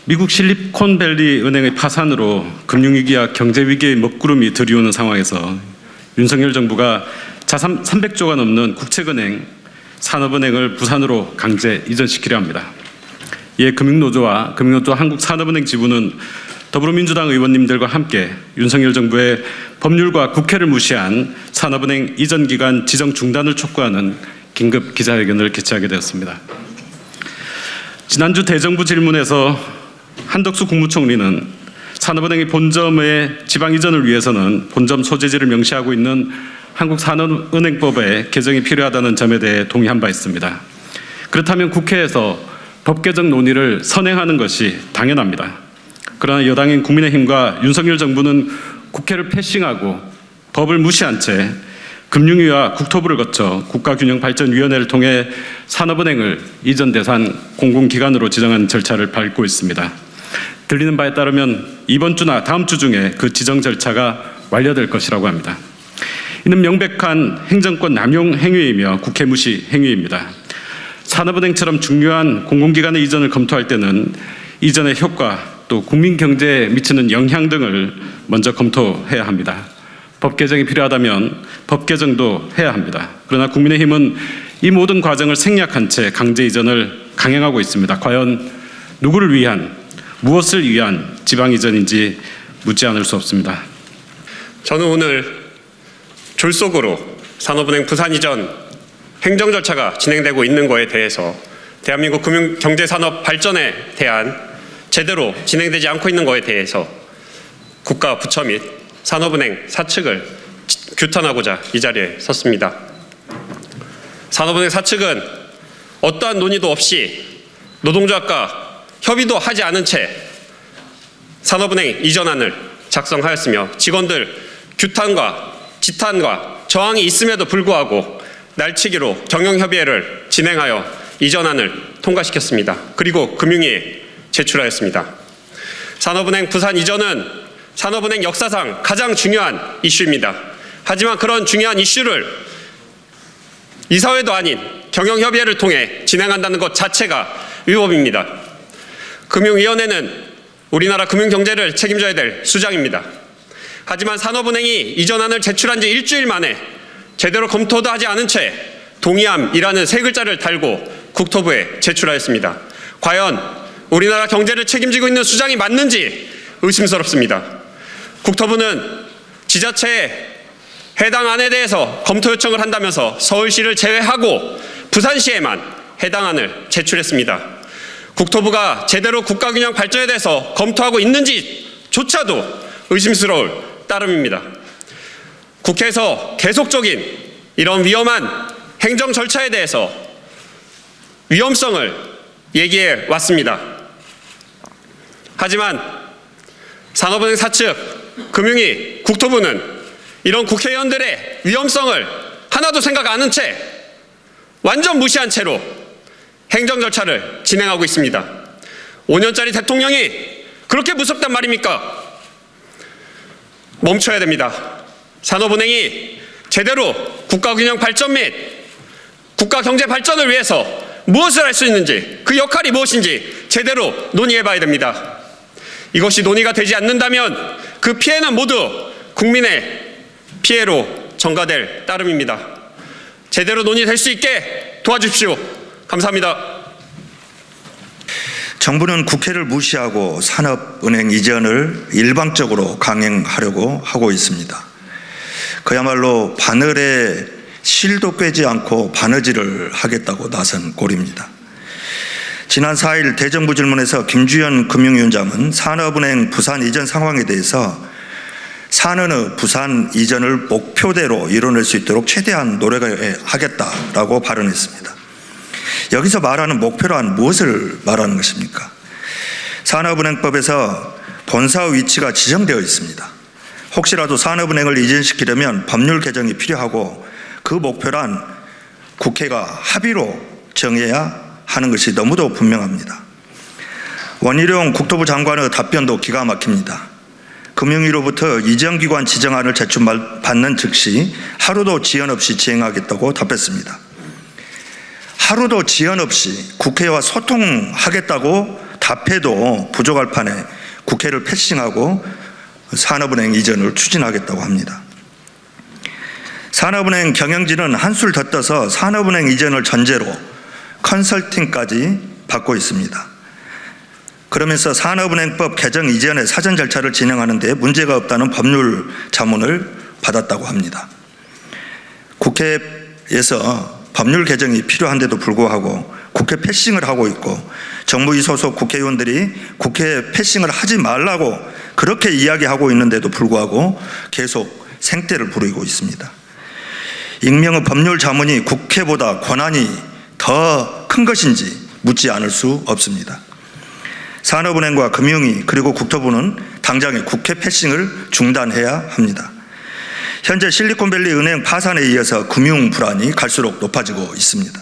미국 실리콘밸리 은행의 파산으로 금융위기와 경제위기의 먹구름이 들이오는 상황에서 윤석열 정부가 자산 300조가 넘는 국책은행, 산업은행을 부산으로 강제 이전시키려 합니다. 이에 금융노조와 한국산업은행 지부는 더불어민주당 의원님들과 함께 윤석열 정부의 법률과 국회를 무시한 산업은행 이전 기간 지정 중단을 촉구하는 긴급 기자회견을 개최하게 되었습니다. 지난주 대정부 질문에서 한덕수 국무총리는 산업은행의 본점의 지방 이전을 위해서는 본점 소재지를 명시하고 있는 한국산업은행법의 개정이 필요하다는 점에 대해 동의한 바 있습니다. 그렇다면 국회에서 법 개정 논의를 선행하는 것이 당연합니다. 그러나 여당인 국민의힘과 윤석열 정부는 국회를 패싱하고 법을 무시한 채 금융위와 국토부를 거쳐 국가균형발전위원회를 통해 산업은행을 이전 대상 공공기관으로 지정한 절차를 밟고 있습니다. 들리는 바에 따르면 이번 주나 다음 주 중에 그 지정 절차가 완료될 것이라고 합니다. 이는 명백한 행정권 남용 행위이며 국회 무시 행위입니다. 산업은행처럼 중요한 공공기관의 이전을 검토할 때는 이전의 효과 또 국민 경제에 미치는 영향 등을 먼저 검토해야 합니다. 법 개정이 필요하다면 법 개정도 해야 합니다. 그러나 국민의힘은 이 모든 과정을 생략한 채 강제 이전을 강행하고 있습니다. 과연 누구를 위한, 무엇을 위한 지방 이전인지 묻지 않을 수 없습니다. 저는 오늘 졸속으로 산업은행 부산 이전 행정 절차가 진행되고 있는 것에 대해서 대한민국 금융 경제 산업 발전에 대한 제대로 진행되지 않고 있는 것에 대해서 국가 부처 및 산업은행 사측을 규탄하고자 이 자리에 섰습니다. 산업은행 사측은 어떠한 논의도 없이 노동조합과 협의도 하지 않은 채 산업은행 이전안을 작성하였으며 직원들 규탄과 지탄과 저항이 있음에도 불구하고 날치기로 경영협의회를 진행하여 이전안을 통과시켰습니다. 그리고 금융위에 제출하였습니다. 산업은행 부산 이전은 산업은행 역사상 가장 중요한 이슈입니다. 하지만 그런 중요한 이슈를 이사회도 아닌 경영협의회를 통해 진행한다는 것 자체가 위법입니다. 금융위원회는 우리나라 금융경제를 책임져야 될 수장입니다. 하지만 산업은행이 이전안을 제출한 지 일주일 만에 제대로 검토도 하지 않은 채 동의함이라는 세 글자를 달고 국토부에 제출하였습니다. 과연 우리나라 경제를 책임지고 있는 수장이 맞는지 의심스럽습니다. 국토부는 지자체에 해당 안에 대해서 검토 요청을 한다면서 서울시를 제외하고 부산시에만 해당 안을 제출했습니다. 국토부가 제대로 국가균형 발전에 대해서 검토하고 있는지조차도 의심스러울 따름입니다. 국회에서 계속적인 이런 위험한 행정 절차에 대해서 위험성을 얘기해 왔습니다. 하지만 산업은행 사측, 금융위, 국토부는 이런 국회의원들의 위험성을 하나도 생각 안 한 채 완전 무시한 채로 행정 절차를 진행하고 있습니다. 5년짜리 대통령이 그렇게 무섭단 말입니까? 멈춰야 됩니다. 산업은행이 제대로 국가균형 발전 및 국가 경제 발전을 위해서 무엇을 할 수 있는지, 그 역할이 무엇인지 제대로 논의해 봐야 됩니다. 이것이 논의가 되지 않는다면 그 피해는 모두 국민의 피해로 전가될 따름입니다. 제대로 논의될 수 있게 도와주십시오. 감사합니다. 정부는 국회를 무시하고 산업은행 이전을 일방적으로 강행하려고 하고 있습니다. 그야말로 바늘에 실도 꿰지 않고 바느질을 하겠다고 나선 꼴입니다. 지난 4일 대정부 질문에서 김주현 금융위원장은 산업은행 부산 이전 상황에 대해서 산은의 부산 이전을 목표대로 이뤄낼 수 있도록 최대한 노력하겠다라고 발언했습니다. 여기서 말하는 목표란 무엇을 말하는 것입니까? 산업은행법에서 본사의 위치가 지정되어 있습니다. 혹시라도 산업은행을 이전시키려면 법률 개정이 필요하고 그 목표란 국회가 합의로 정해야 하는 것이 너무도 분명합니다. 원희룡 국토부 장관의 답변도 기가 막힙니다. 금융위로부터 이전기관 지정안을 제출받는 즉시 하루도 지연 없이 시행하겠다고 답했습니다. 하루도 지연 없이 국회와 소통하겠다고 답해도 부족할 판에 국회를 패싱하고 산업은행 이전을 추진하겠다고 합니다. 산업은행 경영진은 한술 더 떠서 산업은행 이전을 전제로 컨설팅까지 받고 있습니다. 그러면서 산업은행법 개정 이전의 사전 절차를 진행하는 데 문제가 없다는 법률 자문을 받았다고 합니다. 국회에서 법률 개정이 필요한데도 불구하고 국회 패싱을 하고 있고 정무위 소속 국회의원들이 국회 패싱을 하지 말라고 그렇게 이야기하고 있는데도 불구하고 계속 생떼를 부리고 있습니다. 익명의 법률 자문이 국회보다 권한이 더 큰 것인지 묻지 않을 수 없습니다. 산업은행과 금융위 그리고 국토부는 당장에 국회 패싱을 중단해야 합니다. 현재 실리콘밸리 은행 파산에 이어서 금융 불안이 갈수록 높아지고 있습니다.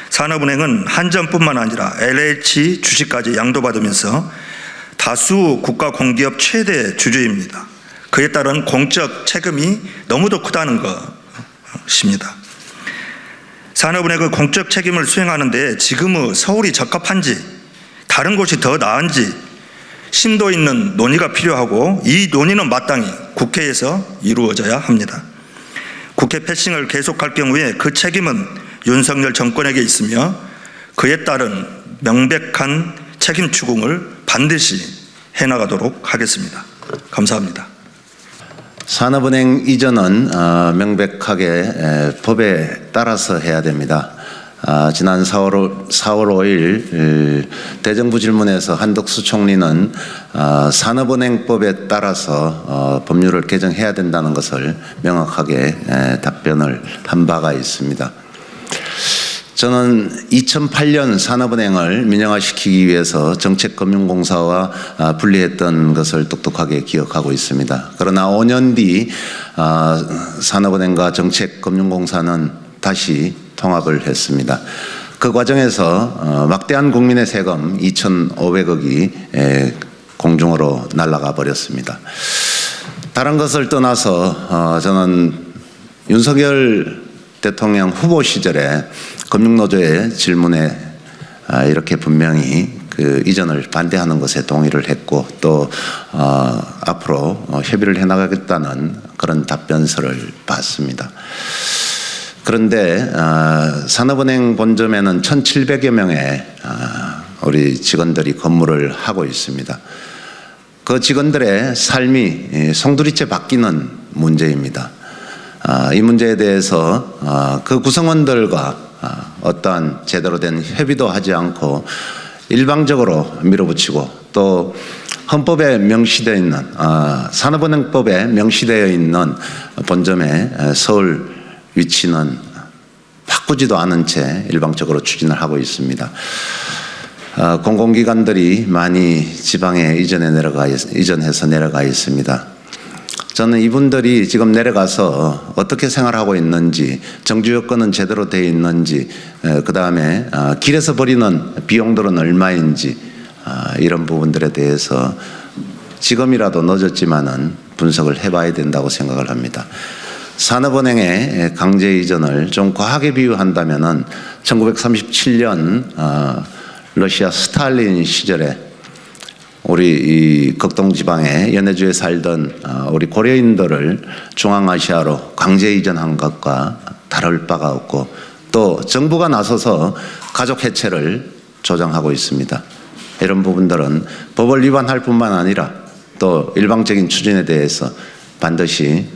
산업은행은 한전뿐만 아니라 LH 주식까지 양도받으면서 다수 국가 공기업 최대 주주입니다. 그에 따른 공적 책임이 너무도 크다는 것입니다. 산업은행의 공적 책임을 수행하는 데 지금의 서울이 적합한지 다른 곳이 더 나은지 심도 있는 논의가 필요하고 이 논의는 마땅히 국회에서 이루어져야 합니다. 국회 패싱을 계속할 경우에 그 책임은 윤석열 정권에게 있으며 그에 따른 명백한 책임 추궁을 반드시 해나가도록 하겠습니다. 감사합니다. 산업은행 이전은 명백하게 법에 따라서 해야 됩니다. 지난 4월 5일 대정부 질문에서 한덕수 총리는 산업은행법에 따라서 법률을 개정해야 된다는 것을 명확하게 답변을 한 바가 있습니다. 저는 2008년 산업은행을 민영화시키기 위해서 정책금융공사와 분리했던 것을 똑똑하게 기억하고 있습니다. 그러나 5년 뒤 산업은행과 정책금융공사는 다시 통합을 했습니다. 그 과정에서 막대한 국민의 세금 2,500억이 공중으로 날아가 버렸습니다. 다른 것을 떠나서 저는 윤석열 대통령 후보 시절에 금융노조의 질문에 이렇게 분명히 그 이전을 반대하는 것에 동의를 했고 또 앞으로 협의를 해나가겠다는 그런 답변서를 받습니다. 그런데 산업은행 본점에는 1,700여 명의 우리 직원들이 근무를 하고 있습니다. 그 직원들의 삶이 송두리째 바뀌는 문제입니다. 이 문제에 대해서 그 구성원들과 어떠한 제대로 된 협의도 하지 않고 일방적으로 밀어붙이고 또 헌법에 명시되어 있는 산업은행법에 명시되어 있는 본점의 서울 위치는 바꾸지도 않은 채 일방적으로 추진을 하고 있습니다. 공공기관들이 많이 지방에 이전해서 내려가 있습니다. 저는 이분들이 지금 내려가서 어떻게 생활하고 있는지, 정주 여건은 제대로 되어 있는지, 그 다음에 길에서 벌이는 비용들은 얼마인지 이런 부분들에 대해서 지금이라도 늦었지만은 분석을 해봐야 된다고 생각을 합니다. 산업은행의 강제 이전을 좀 과하게 비유한다면은 1937년 러시아 스탈린 시절에 우리 이 극동지방의 연해주에 살던 우리 고려인들을 중앙아시아로 강제 이전한 것과 다를 바가 없고 또 정부가 나서서 가족 해체를 조장하고 있습니다. 이런 부분들은 법을 위반할 뿐만 아니라 또 일방적인 추진에 대해서 반드시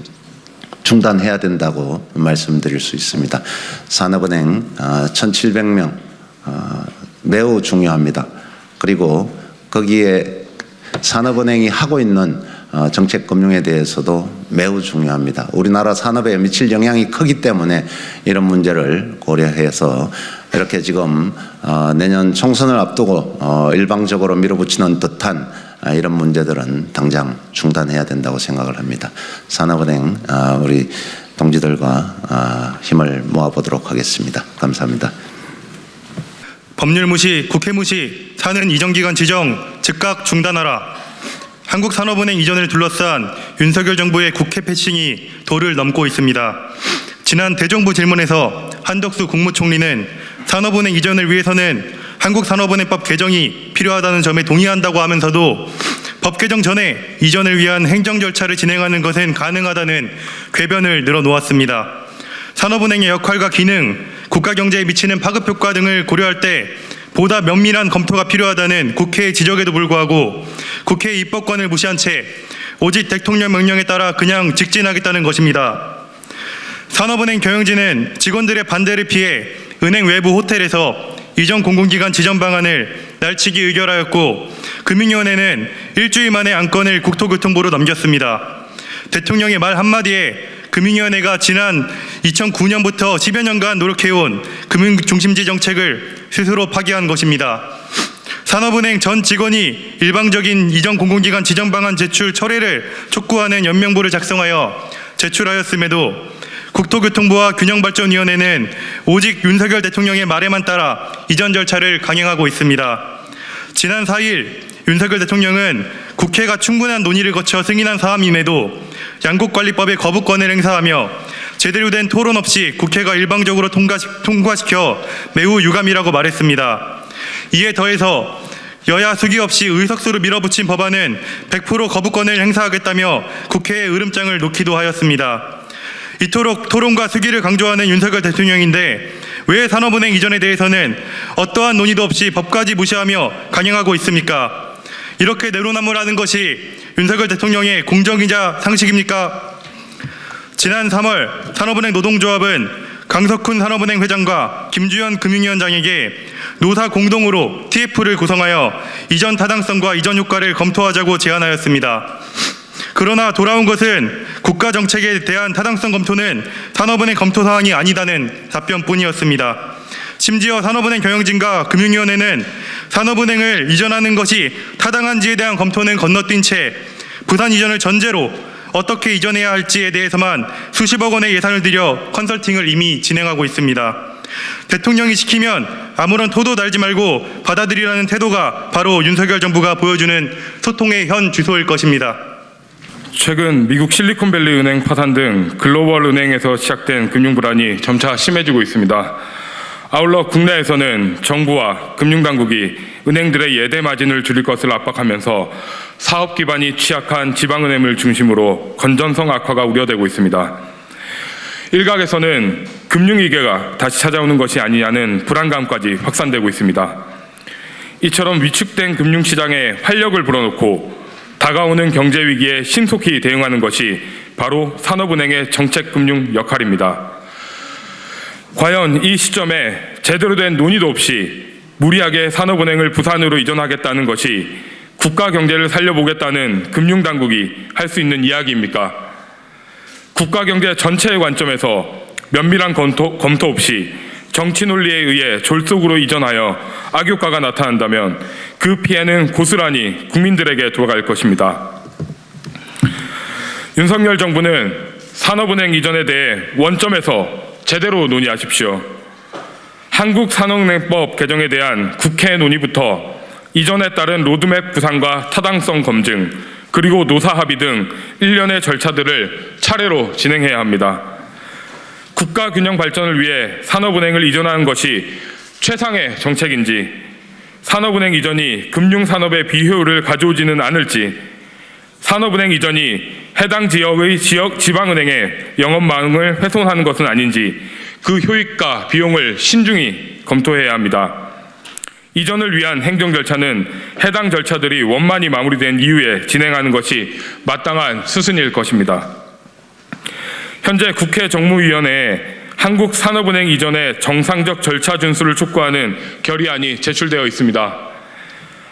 중단해야 된다고 말씀드릴 수 있습니다. 산업은행 1,700명 매우 중요합니다. 그리고 거기에 산업은행이 하고 있는 정책금융에 대해서도 매우 중요합니다. 우리나라 산업에 미칠 영향이 크기 때문에 이런 문제를 고려해서 이렇게 지금 내년 총선을 앞두고 일방적으로 밀어붙이는 듯한 이런 문제들은 당장 중단해야 된다고 생각을 합니다. 산업은행 우리 동지들과 힘을 모아보도록 하겠습니다. 감사합니다. 법률 무시, 국회 무시, 산은 이전기간 지정 즉각 중단하라. 한국산업은행 이전을 둘러싼 윤석열 정부의 국회 패싱이 도를 넘고 있습니다. 지난 대정부 질문에서 한덕수 국무총리는 산업은행 이전을 위해서는 한국산업은행법 개정이 필요하다는 점에 동의한다고 하면서도 법 개정 전에 이전을 위한 행정 절차를 진행하는 것은 가능하다는 궤변을 늘어놓았습니다. 산업은행의 역할과 기능, 국가 경제에 미치는 파급 효과 등을 고려할 때 보다 면밀한 검토가 필요하다는 국회의 지적에도 불구하고 국회의 입법권을 무시한 채 오직 대통령 명령에 따라 그냥 직진하겠다는 것입니다. 산업은행 경영진은 직원들의 반대를 피해 은행 외부 호텔에서 이전 공공기관 지정 방안을 날치기 의결하였고 금융위원회는 일주일 만에 안건을 국토교통부로 넘겼습니다. 대통령의 말 한마디에 금융위원회가 지난 2009년부터 10여 년간 노력해온 금융중심지 정책을 스스로 파기한 것입니다. 산업은행 전 직원이 일방적인 이전 공공기관 지정 방안 제출 철회를 촉구하는 연명보를 작성하여 제출하였음에도 국토교통부와 균형발전위원회는 오직 윤석열 대통령의 말에만 따라 이전 절차를 강행하고 있습니다. 지난 4일 윤석열 대통령은 국회가 충분한 논의를 거쳐 승인한 사안임에도 양국관리법의 거부권을 행사하며 제대로 된 토론 없이 국회가 일방적으로 통과시켜 매우 유감이라고 말했습니다. 이에 더해서 여야 수기 없이 의석수로 밀어붙인 법안은 100% 거부권을 행사하겠다며 국회에 으름장을 놓기도 하였습니다. 이토록 토론과 수기를 강조하는 윤석열 대통령인데 왜 산업은행 이전에 대해서는 어떠한 논의도 없이 법까지 무시하며 강행하고 있습니까? 이렇게 내로남불하는 것이 윤석열 대통령의 공정이자 상식입니까? 지난 3월 산업은행 노동조합은 강석훈 산업은행 회장과 김주현 금융위원장에게 노사 공동으로 TF를 구성하여 이전 타당성과 이전 효과를 검토하자고 제안하였습니다. 그러나 돌아온 것은 국가 정책에 대한 타당성 검토는 산업은행 검토 사항이 아니다는 답변뿐이었습니다. 심지어 산업은행 경영진과 금융위원회는 산업은행을 이전하는 것이 타당한지에 대한 검토는 건너뛴 채 부산 이전을 전제로 어떻게 이전해야 할지에 대해서만 수십억 원의 예산을 들여 컨설팅을 이미 진행하고 있습니다. 대통령이 시키면 아무런 토도 달지 말고 받아들이라는 태도가 바로 윤석열 정부가 보여주는 소통의 현 주소일 것입니다. 최근 미국 실리콘밸리 은행 파산 등 글로벌 은행에서 시작된 금융 불안이 점차 심해지고 있습니다. 아울러 국내에서는 정부와 금융당국이 은행들의 예대 마진을 줄일 것을 압박하면서 사업 기반이 취약한 지방은행을 중심으로 건전성 악화가 우려되고 있습니다. 일각에서는 금융위기가 다시 찾아오는 것이 아니냐는 불안감까지 확산되고 있습니다. 이처럼 위축된 금융시장에 활력을 불어넣고 다가오는 경제위기에 신속히 대응하는 것이 바로 산업은행의 정책금융 역할입니다. 과연 이 시점에 제대로 된 논의도 없이 무리하게 산업은행을 부산으로 이전하겠다는 것이 국가 경제를 살려보겠다는 금융당국이 할 수 있는 이야기입니까? 국가 경제 전체의 관점에서 면밀한 검토 없이 정치 논리에 의해 졸속으로 이전하여 악효과가 나타난다면 그 피해는 고스란히 국민들에게 돌아갈 것입니다. 윤석열 정부는 산업은행 이전에 대해 원점에서 제대로 논의하십시오. 한국산업은행법 개정에 대한 국회 논의부터 이전에 따른 로드맵 구상과 타당성 검증, 그리고 노사 합의 등 일련의 절차들을 차례로 진행해야 합니다. 국가 균형 발전을 위해 산업은행을 이전하는 것이 최상의 정책인지, 산업은행 이전이 금융산업의 비효율을 가져오지는 않을지, 산업은행 이전이 해당 지역의 지방은행의 영업망을 훼손하는 것은 아닌지 그 효익과 비용을 신중히 검토해야 합니다. 이전을 위한 행정 절차는 해당 절차들이 원만히 마무리된 이후에 진행하는 것이 마땅한 수순일 것입니다. 현재 국회 정무위원회에 한국산업은행 이전의 정상적 절차 준수를 촉구하는 결의안이 제출되어 있습니다.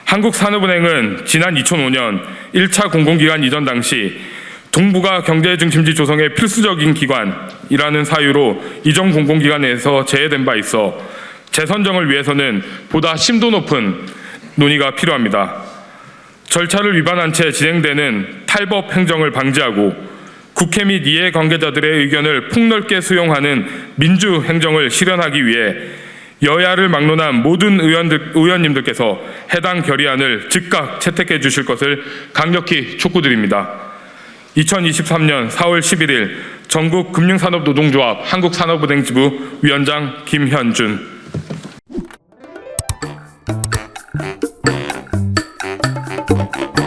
한국산업은행은 지난 2005년 1차 공공기관 이전 당시 동북아 경제중심지 조성의 필수적인 기관이라는 사유로 이전 공공기관에서 제외된 바 있어 재선정을 위해서는 보다 심도 높은 논의가 필요합니다. 절차를 위반한 채 진행되는 탈법 행정을 방지하고 국회 및 이해관계자들의 의견을 폭넓게 수용하는 민주행정을 실현하기 위해 여야를 막론한 모든 의원님들께서 해당 결의안을 즉각 채택해 주실 것을 강력히 촉구드립니다. 2023년 4월 11일 전국금융산업노동조합 한국산업은행지부 위원장 김현준. 네.